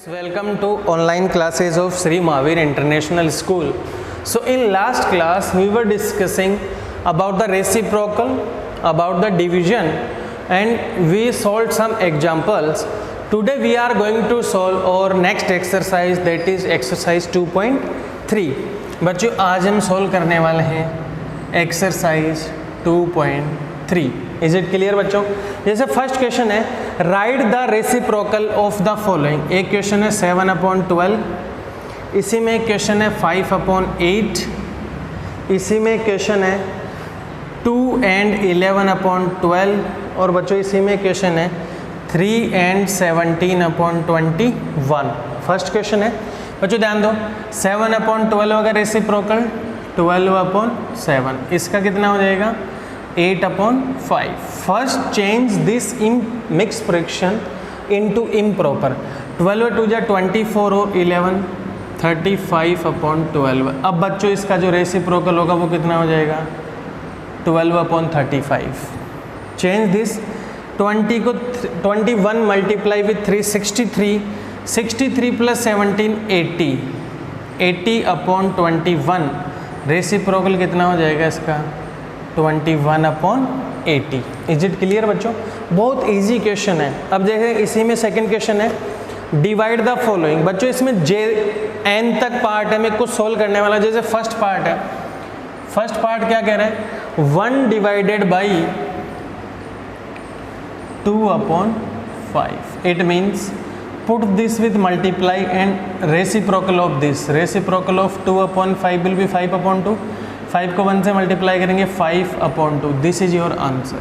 Welcome to online classes of Sri Mahavir International School. So in last class we were discussing about the reciprocal, about the division, and we solved some examples. Today we are going to solve our next exercise, that is exercise 2.3. बच्चों आज हम solve करने वाले हैं exercise 2.3. Is it clear बच्चों? जैसे first question है right the reciprocal of the following. एक क्वेश्चन है 7/12, इसी में एक क्वेश्चन है 5/8, इसी में क्वेश्चन है 2 and 11/12, और बच्चों इसी में क्वेश्चन है 3 and 17/21. फर्स्ट क्वेश्चन है बच्चों, ध्यान दो, 7/12 अगर रेसिप्रोकल 12/7, इसका कितना हो जाएगा 8/5. First change this in mix fraction into improper. 12 2 जा 24 और 11 35/12. अब बच्चों इसका जो रेसिप्रोकल होगा वो कितना हो जाएगा 12/35. चेंज दिस 20 को 21 मल्टीप्लाई विथ 3 63 प्लस 17 80/21. रेसिप्रोकल कितना हो जाएगा इसका 21/80. इज इट क्लियर बच्चों? बहुत इजी क्वेश्चन है. अब देखें इसी में सेकंड क्वेश्चन है डिवाइड द फॉलोइंग. बच्चों इसमें n तक पार्ट है, मैं कुछ सोल्व करने वाला. जैसे फर्स्ट पार्ट है, फर्स्ट पार्ट क्या कह रहे हैं 1 divided by 2/5. It means put this with multiply and reciprocal of this. Reciprocal of 2/5 will be 5/2. 5 को 1 से मल्टीप्लाई करेंगे 5/2. This is your answer.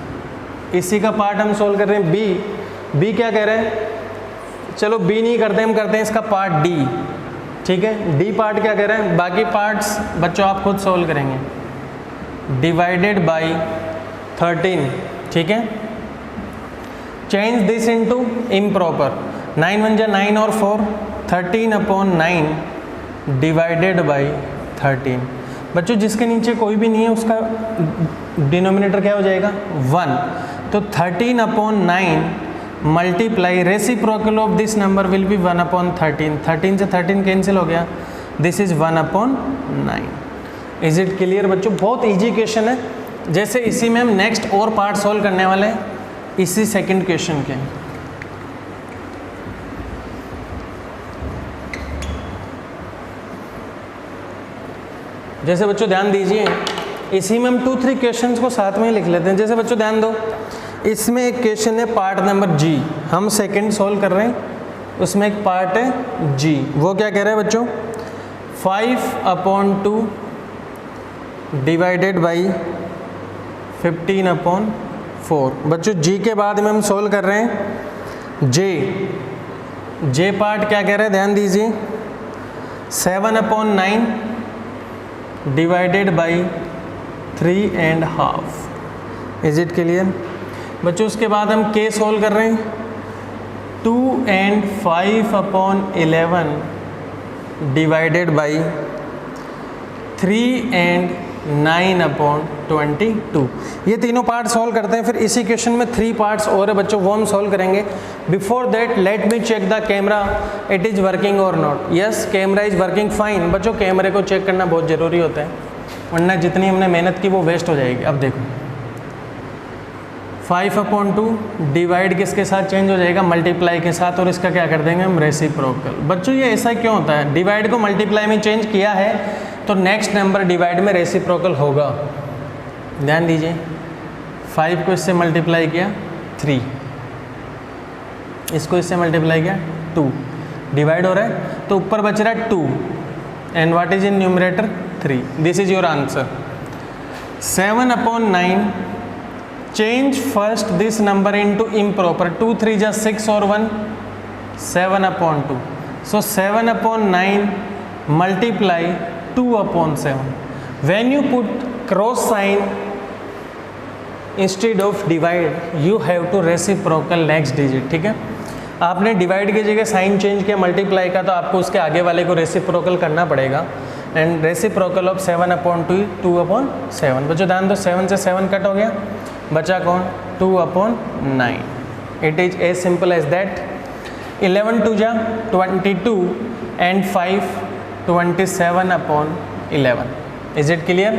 इसी का पार्ट हम सोल्व कर रहे हैं बी क्या कह रहे हैं, चलो बी नहीं करते, हम करते हैं इसका पार्ट डी. ठीक है, डी पार्ट क्या कह रहे हैं, बाकी पार्ट्स बच्चों आप खुद सोल्व करेंगे. Divided by 13. ठीक है, चेंज दिस इनटू इम्प्रॉपर. 9 1 जा 9 और 4 13/9 डिवाइडेड बाई 13. बच्चों जिसके नीचे कोई भी नहीं है उसका डिनोमिनेटर क्या हो जाएगा 1. तो 13/9 multiply reciprocal of this number will be 1/13. 13 से 13 कैंसिल हो गया, this is 1/9. Is it clear बच्चों? बहुत इजी क्वेश्चन है. जैसे इसी में हम नेक्स्ट और पार्ट सॉल्व करने वाले हैं इसी सेकंड क्वेश्चन के. जैसे बच्चों ध्यान दीजिए, इसी में हम 2-3 क्वेश्चंस को साथ में ही लिख लेते हैं. जैसे बच्चों ध्यान दो, इसमें एक क्वेश्चन है पार्ट नंबर जी, हम सेकंड सॉल्व कर रहे हैं. उसमें एक पार्ट है जी, वो क्या कह रहा है बच्चों 5/2 डिवाइडेड बाई 15/4. बच्चों जी के बाद में हम सॉल्व कर रहे हैं जे पार्ट क्या कह रहे हैं, ध्यान दीजिए 7/9 divided by 3.5. Is it clear बच्चों? उसके बाद हम के सोल्व कर रहे हैं 2 and 5/11 डिवाइडेड बाई 3 and 9/22. ये तीनों पार्ट सॉल्व करते हैं. फिर इसी क्वेश्चन में 3 पार्ट्स और है बच्चों, वो हम सॉल्व करेंगे. Before that let me check the camera, it is working और not. Yes, camera is working fine. बच्चों कैमरे को चेक करना बहुत ज़रूरी होता है, वरना जितनी हमने मेहनत की वो वेस्ट हो जाएगी. अब देखो 5/2 डिवाइड किसके साथ चेंज हो जाएगा, मल्टीप्लाई के साथ, और इसका क्या कर देंगे हम रेसिप्रोकल. बच्चों ये ऐसा क्यों होता है, डिवाइड को मल्टीप्लाई में चेंज किया है तो नेक्स्ट नंबर डिवाइड में रेसिप्रोकल होगा. ध्यान दीजिए 5 को इससे मल्टीप्लाई किया 3, इसको इससे मल्टीप्लाई किया 2, डिवाइड हो रहा है तो ऊपर बच रहा है 2 and what is in numerator 3. This is your answer. 7/9 change first this number into improper. 2 3 जा 6 और 1 7/2. सो 7/9 multiply 2/7. when you put cross sign instead of divide you have to reciprocal next digit. ठीक है, आपने डिवाइड की जगह sign change किया multiply का, तो आपको उसके आगे वाले को रेसिप्रोकल करना पड़ेगा. And reciprocal of 7/2 2/7. बच्चों ध्यान दो, 7 से 7 कट हो गया, बचा कौन 2/9. It is as simple as that. 11 two जा 22 एंड 5 27/11. Is it clear?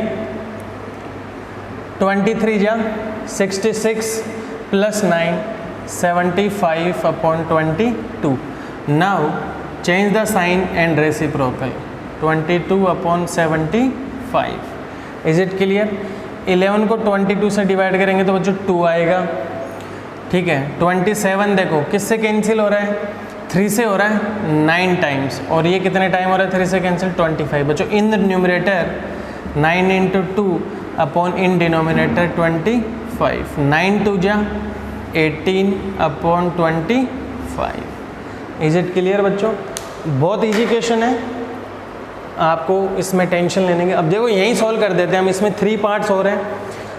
23 जा 66 plus 9 75/22. Now change the sign and reciprocal. 22/75. Is it clear? 11 को 22 से डिवाइड करेंगे तो बच्चों 2 आएगा, ठीक है। 27 देखो किससे कैंसिल हो रहा है, 3 से हो रहा है 9 टाइम्स, और ये कितने टाइम हो रहा है 3 से कैंसिल, 25. बच्चों in the numerator 9 × 2 upon in denominator 25. 9 2 जा 18/25. इज इट क्लियर बच्चों? बहुत इजी क्वेश्चन है, आपको इसमें टेंशन लेने की। अब देखो यहीं सॉल्व कर देते हैं हम। इसमें 3 पार्ट्स हो रहे हैं,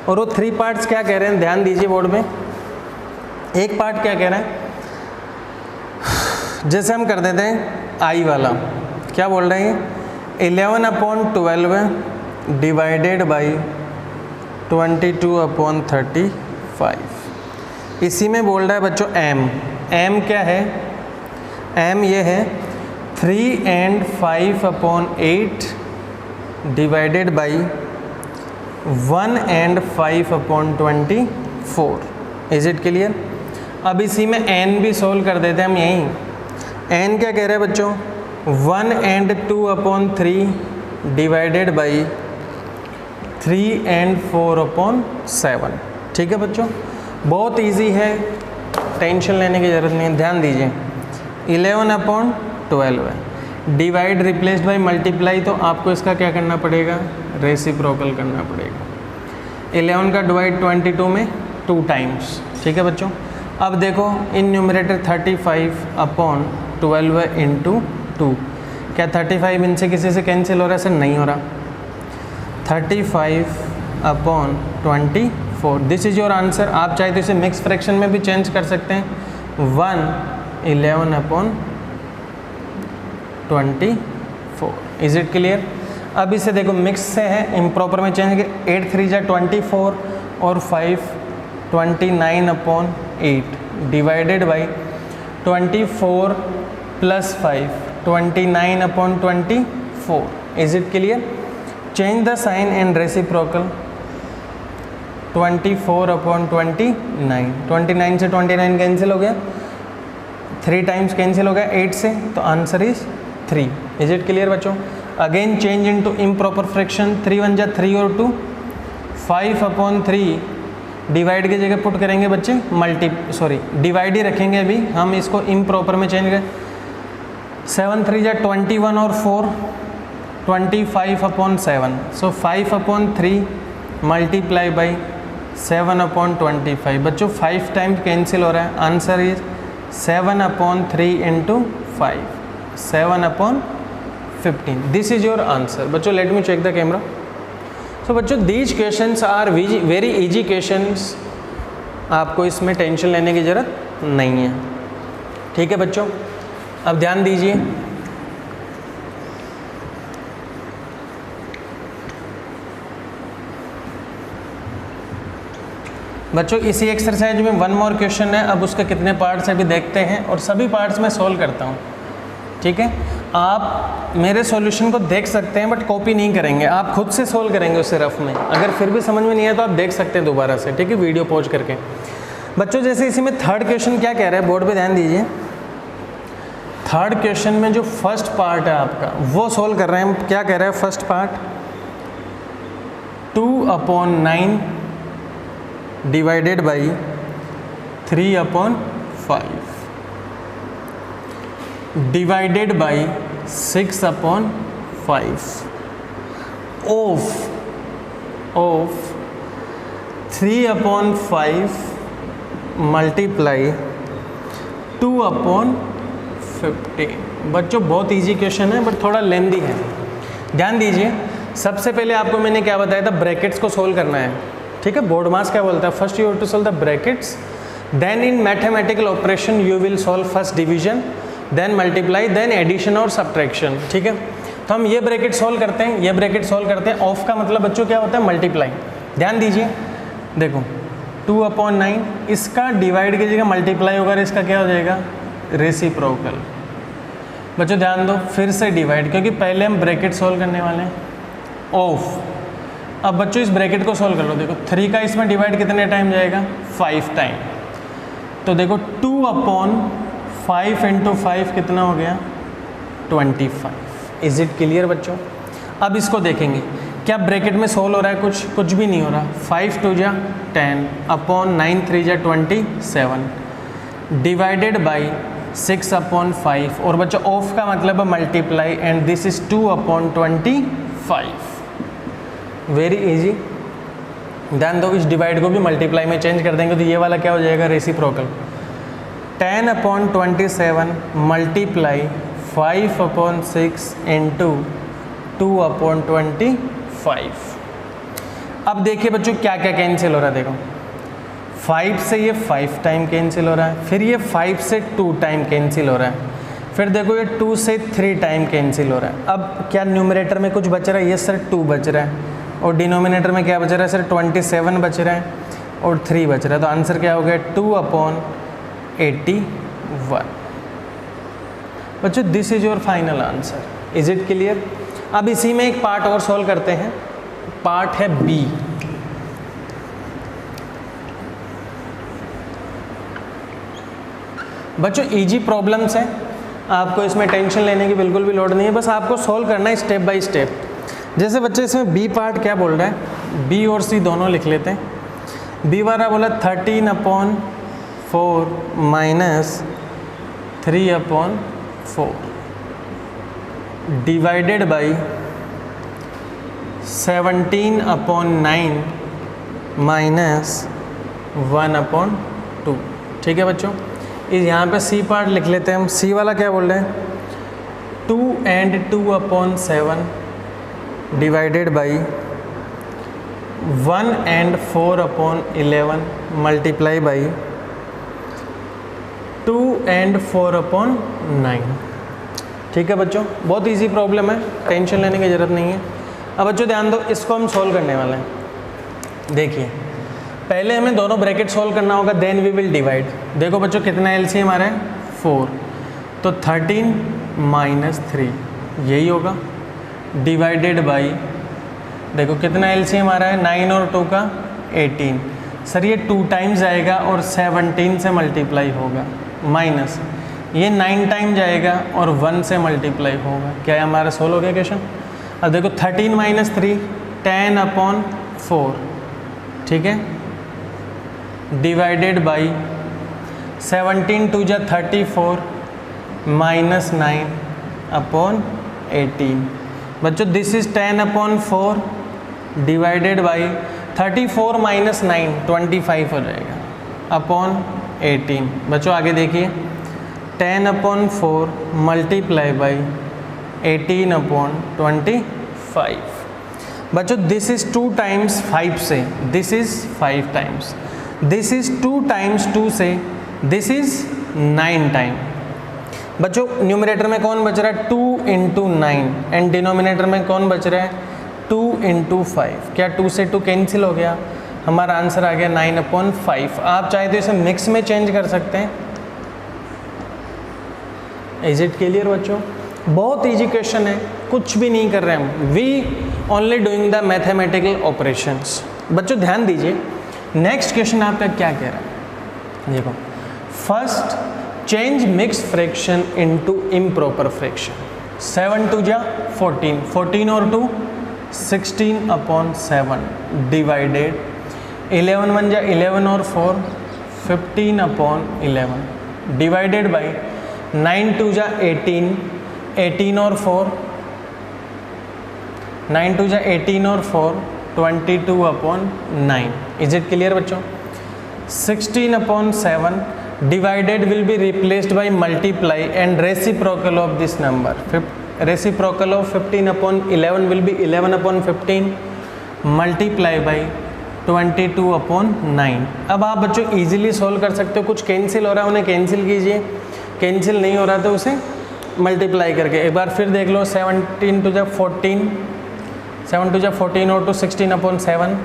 और वो 3 पार्ट्स क्या कह रहे हैं ध्यान दीजिए बोर्ड में। एक पार्ट क्या कह रहा है, जैसे हम कर देते हैं आई वाला, क्या बोल रहे हैं 11/12 डिवाइडेड बाई 22/35. इसी में बोल रहा है बच्चों एम क्या है, एम ये है 3 and 5/8 divided by 1 and 5/24. Is it clear? अब इसी में एन भी सोल्व कर देते हैं हम यहीं। एन क्या कह रहे हैं बच्चों 1 and 2/3 डिवाइडेड बाई 3 and 4/7. ठीक है बच्चों, बहुत इजी है, टेंशन लेने की ज़रूरत नहीं है। ध्यान दीजिए 11/12 है, डिवाइड रिप्लेस्ड बाई मल्टीप्लाई, तो आपको इसका क्या करना पड़ेगा, रेसिप्रोकल करना पड़ेगा। 11 का डिवाइड 22 में 2 टाइम्स, ठीक है बच्चों। अब देखो इन न्यूमरेटर 35/12 × 2, क्या 35 इनसे किसी से कैंसिल हो रहा है सर? नहीं हो रहा। 35/24. This is your answer. आप चाहे तो इसे मिक्स फ्रैक्शन में भी चेंज कर सकते हैं। 1 11/24. Is it clear? अब इसे देखो मिक्स से है, इम्प्रॉपर में चेंज करें। 8 3 जा 24 और 5 29/8 divided by 24 plus 5 29/24. Is it clear? Change the sign and reciprocal. 24/29. 29 से 29 कैंसिल हो गया, 3 टाइम्स कैंसिल हो गया 8 से, तो answer is 3. Is it clear बच्चों? Again change into improper fraction. 3 1 जा 3 और 2, 5/3 डिवाइड की जगह पुट करेंगे बच्चे डिवाइड ही रखेंगे अभी हम, इसको इम्प्रॉपर में चेंज करें। 7 3 जा 21 और 4 25/7. So 5/3 multiply by 7/25. बच्चों 5 टाइम्स कैंसिल हो रहा है, answer is 7/3 × 5 7/15. This is your answer बच्चों. Let me check the camera. So बच्चों these questions are very easy questions, आपको इसमें टेंशन लेने की ज़रूरत नहीं है, ठीक है बच्चों। अब ध्यान दीजिए, बच्चों इसी एक्सरसाइज में 1 मोर क्वेश्चन है। अब उसके कितने पार्ट्स है भी देखते हैं, और सभी पार्ट्स मैं सोल्व करता हूँ, ठीक है। आप मेरे सॉल्यूशन को देख सकते हैं बट कॉपी नहीं करेंगे, आप खुद से सोल्व करेंगे उसे रफ में। अगर फिर भी समझ में नहीं आया तो आप देख सकते हैं दोबारा से, ठीक है, वीडियो पॉज करके। बच्चों जैसे इसी में 3rd क्वेश्चन क्या कह रहा है, बोर्ड पे ध्यान दीजिए। 3rd क्वेश्चन में जो फर्स्ट पार्ट है आपका वो सोल्व कर रहे हैं हम। क्या कह रहा है first part, 2/9 divided by 3/5 divided by 6/5 of 3/5 multiply 2/15। बच्चों बहुत इजी क्वेश्चन है बट थोड़ा लेंदी है, ध्यान दीजिए। सबसे पहले आपको मैंने क्या बताया था, ब्रैकेट्स को सोल्व करना है, ठीक है। बोर्ड मास क्या बोलता है, first you have to solve the brackets, then in mathematical operation you will solve first division, then multiply, then addition और सब्ट्रैक्शन, ठीक है। तो हम ये ब्रैकेट सोल्व करते हैं, ये ब्रैकेट सोल्व करते हैं। ऑफ का मतलब बच्चों क्या होता है, मल्टीप्लाई। ध्यान दीजिए, देखो 2/9 इसका डिवाइड कीजिएगा, मल्टीप्लाई होगा, इसका क्या हो जाएगा रेसिप्रोकल। बच्चों ध्यान दो, फिर से डिवाइड, क्योंकि पहले हम ब्रैकेट सॉल्व करने वाले हैं, ऑफ। अब बच्चों इस ब्रैकेट को सॉल्व कर लो, देखो 3 का इसमें डिवाइड कितने टाइम जाएगा, 5 टाइम। तो देखो 2/5 × 5 कितना हो गया, 25। इज इट क्लियर बच्चों? अब इसको देखेंगे, क्या ब्रैकेट में सोल्व हो रहा है, कुछ भी नहीं हो रहा। 5 2 जा 10 अपॉन 9 3 जा 27 डिवाइडेड बाई 6/5। और बच्चों ऑफ का मतलब है multiply, and this is 2/25। Very easy. ध्यान दो, इस डिवाइड को भी मल्टीप्लाई में चेंज कर देंगे तो ये वाला क्या हो जाएगा, रेसिप्रोकल। 10/27 multiply 5/6 into 2/25। अब देखिए बच्चों क्या क्या कैंसिल हो रहा है, देखो 5 से ये 5 टाइम कैंसिल हो रहा है, फिर ये 5 से 2 टाइम कैंसिल हो रहा है, फिर देखो ये 2 से 3 टाइम कैंसिल हो रहा है। अब क्या न्यूमरेटर में कुछ बच रहा है, ये सर 2 बच रहा है, और डिनोमिनेटर में क्या बच रहा है सर, 27 बच रहा है और 3 बच रहा है। तो आंसर क्या हो गया, 2/81। बच्चों this is your final answer. Is it clear? अब इसी में एक पार्ट और सॉल्व करते हैं, पार्ट है बी। बच्चों इजी प्रॉब्लम्स हैं, आपको इसमें टेंशन लेने की बिल्कुल भी लोड नहीं है, बस आपको सॉल्व करना है स्टेप बाय स्टेप। जैसे बच्चे इसमें बी पार्ट क्या बोल रहा है, बी और सी दोनों लिख लेते हैं। बी वाला बोला 13/4 माइनस 3/4 डिवाइडेड बाई 17/9 माइनस 1/2। ठीक है बच्चों, इस यहाँ पे सी पार्ट लिख लेते हैं हम। सी वाला क्या बोल रहे हैं, 2 and 2/7 divided by 1 and 4/11 multiply by 2 and 4/9। ठीक है बच्चों, बहुत इजी प्रॉब्लम है, टेंशन लेने की ज़रूरत नहीं है। अब बच्चों ध्यान दो, इसको हम सॉल्व करने वाले हैं। देखिए पहले हमें दोनों ब्रैकेट सॉल्व करना होगा, देन वी विल डिवाइड। देखो बच्चों कितना एलसीएम आ रहा है, 4, तो 13 माइनस 3 यही होगा, डिवाइडेड बाई देखो कितना एलसीएम आ रहा है, 9 और 2 का 18। सर ये 2 टाइम्स जाएगा और 17 से मल्टीप्लाई होगा, माइनस ये 9 टाइम जाएगा और 1 से मल्टीप्लाई होगा। क्या है हमारा सोल्व हो गया क्वेश्चन? अब देखो 13 माइनस 3 10/4, ठीक है, डिवाइडेड बाई 17 2 जा 34 माइनस 9/18। बच्चों this is 10/4 divided by 34 minus 9 25 हो जाएगा अपॉन 18। बच्चों आगे देखिए 10/4 मल्टीप्लाई बाई 18/25। बच्चों दिस इज 2 टाइम्स 5 से, this is 5 times, this is 2 times 2 से, दिस इज 9 टाइम। बच्चों न्यूमरेटर में कौन बच रहा है, 2 × 9, एंड डिनोमिनेटर में कौन बच रहा है, 2 × 5। क्या 2 से 2 कैंसिल हो गया, हमारा आंसर आ गया 9/5। आप चाहे तो इसे मिक्स में चेंज कर सकते हैं। इज इट क्लियर बच्चों? बहुत इजी क्वेश्चन है, कुछ भी नहीं कर रहे हम, we only doing the mathematical operations. बच्चों ध्यान दीजिए, नेक्स्ट क्वेश्चन आपका क्या कह रहा है, देखो first change mix fraction into improper fraction. 7 2 जा 14, 14 और 2 16/7 डिवाइडेड 11 1 जा 11 और 4 15/11 डिवाइडेड बाई 9 2 जा 18, 18 और 4 9 2 जा 18 और 4 22/9। इज इट क्लियर बच्चों? 16/7 divided will be replaced by multiply and reciprocal of this number. Reciprocal of 15/11 will be 11/15 multiply by 22/9। अब आप बच्चों इजीली सॉल्व कर सकते हो, कुछ कैंसिल हो रहा है उन्हें कैंसिल कीजिए, कैंसिल नहीं हो रहा तो उसे मल्टीप्लाई करके एक बार फिर देख लो। 17 2 जा 14, 7 2 जा 14 और 2 16/7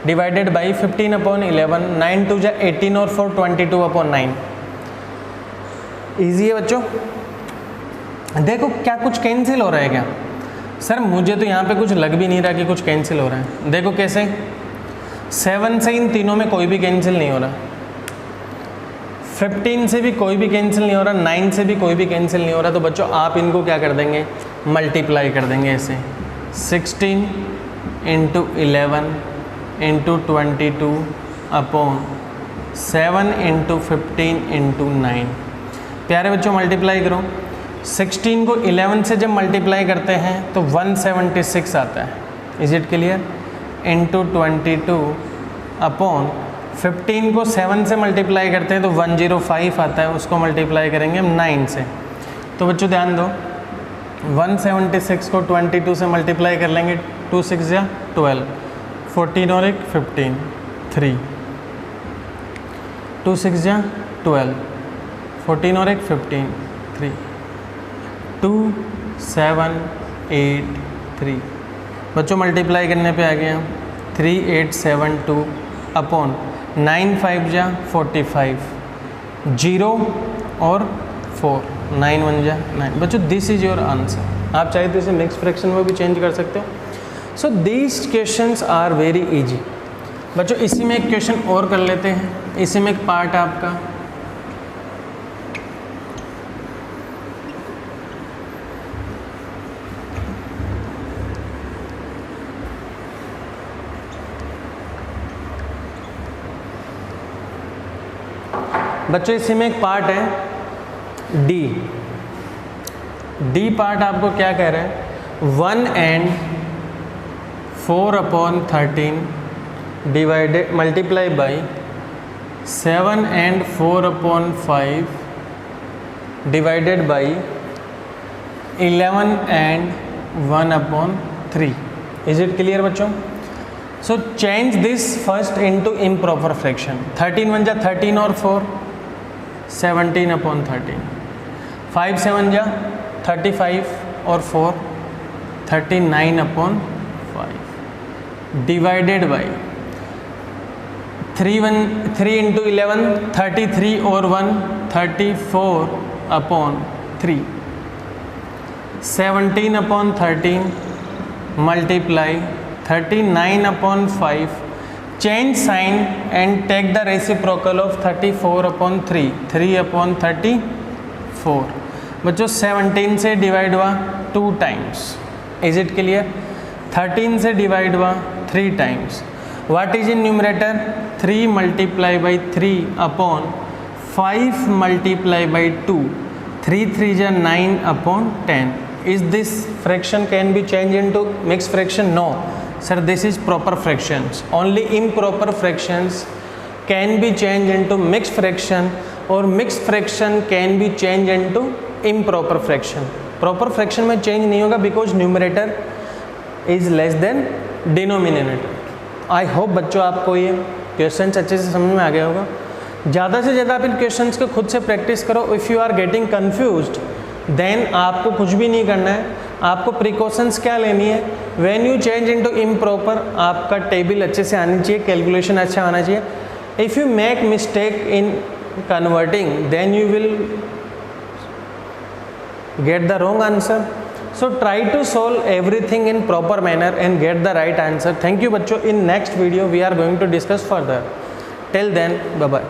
डिवाइडेड बाई 15/11, 9 2 जा 18 और 4 22/9। इजी है बच्चों। देखो क्या कुछ कैंसिल हो रहा है क्या? सर मुझे तो यहाँ पे कुछ लग भी नहीं रहा कि कुछ कैंसिल हो रहा है। देखो कैसे, 7 से इन तीनों में कोई भी कैंसिल नहीं हो रहा, 15 से भी कोई भी कैंसिल नहीं हो रहा, 9 से भी कोई भी कैंसिल नहीं हो रहा। तो बच्चों आप इनको क्या कर देंगे, मल्टीप्लाई कर देंगे ऐसे, 16 into 11 into 22 upon 7 into 15 into 9। प्यारे बच्चों मल्टीप्लाई करो, 16 को 11 से जब मल्टीप्लाई करते हैं तो 176 आता है, is it clear, into 22 upon 15 को 7 से मल्टीप्लाई करते हैं तो 105 आता है, उसको मल्टीप्लाई करेंगे हम 9 से। तो बच्चों ध्यान दो, 176 को 22 से मल्टीप्लाई कर लेंगे, 2 6 या 12, 14 और एक 15, 3, 2 6 या 12, 14 और एक 15, 3, 2 7 8 3। बच्चों मल्टीप्लाई करने पे आ गया 3872 अपॉन 9 5 जा 45, 0 और 4, 9 1 जा 9। बच्चों दिस इज योर आंसर। आप चाहे तो इसे मिक्स फ्रैक्शन में भी चेंज कर सकते हो। So these questions are very easy. बच्चों इसी में एक क्वेश्चन और कर लेते हैं, इसी में एक पार्ट आपका, बच्चों इसी में एक पार्ट है डी पार्ट आपको क्या कह रहा है, 1 and 4 upon 13 divided multiply by 7 and 4 upon 5 divided by 11 and 1 upon 3। Is it clear बच्चों? So change this first into improper fraction. 13 1 जा 13 और 4, 17 अपॉन 13, 5 7 जा 35 और 4, 39 अपॉन 5 डिवाइडेड बाई 3 इंटू 11, 33 और 1, 34 upon 3, 17 upon 13 multiply 39 upon 5, change sign and take the reciprocal of 34 upon 3, 3 upon 34। बच्चों 17 से divide हुआ 2 times, is it clear, 13 से डिवाइड हुआ 3 times. What is in numerator, 3 multiply by 3 upon 5 multiply by 2, 3 3 जा 9 upon 10। Is this fraction can be change into mix fraction? No sir, this is proper fractions. Only improper fractions can be changed into mixed fraction, or mixed fraction can be changed into improper fraction. Proper fraction में change नहीं होगा because numerator is less than denominator. I hope बच्चों आपको ये question अच्छे से समझ में आ गया होगा। ज़्यादा से ज़्यादा आप इन क्वेश्चंस को खुद से प्रैक्टिस करो। If you are getting confused then आपको कुछ भी नहीं करना है, आपको प्रिकॉशंस क्या लेनी है, when you change into improper आपका टेबल अच्छे से आनी चाहिए, कैलकुलेशन अच्छा आना चाहिए। If you make mistake in converting then you will get the wrong answer. So try to solve everything in proper manner and get the right answer. Thank you बच्चों। In next video we are going to discuss further. Till then bye bye.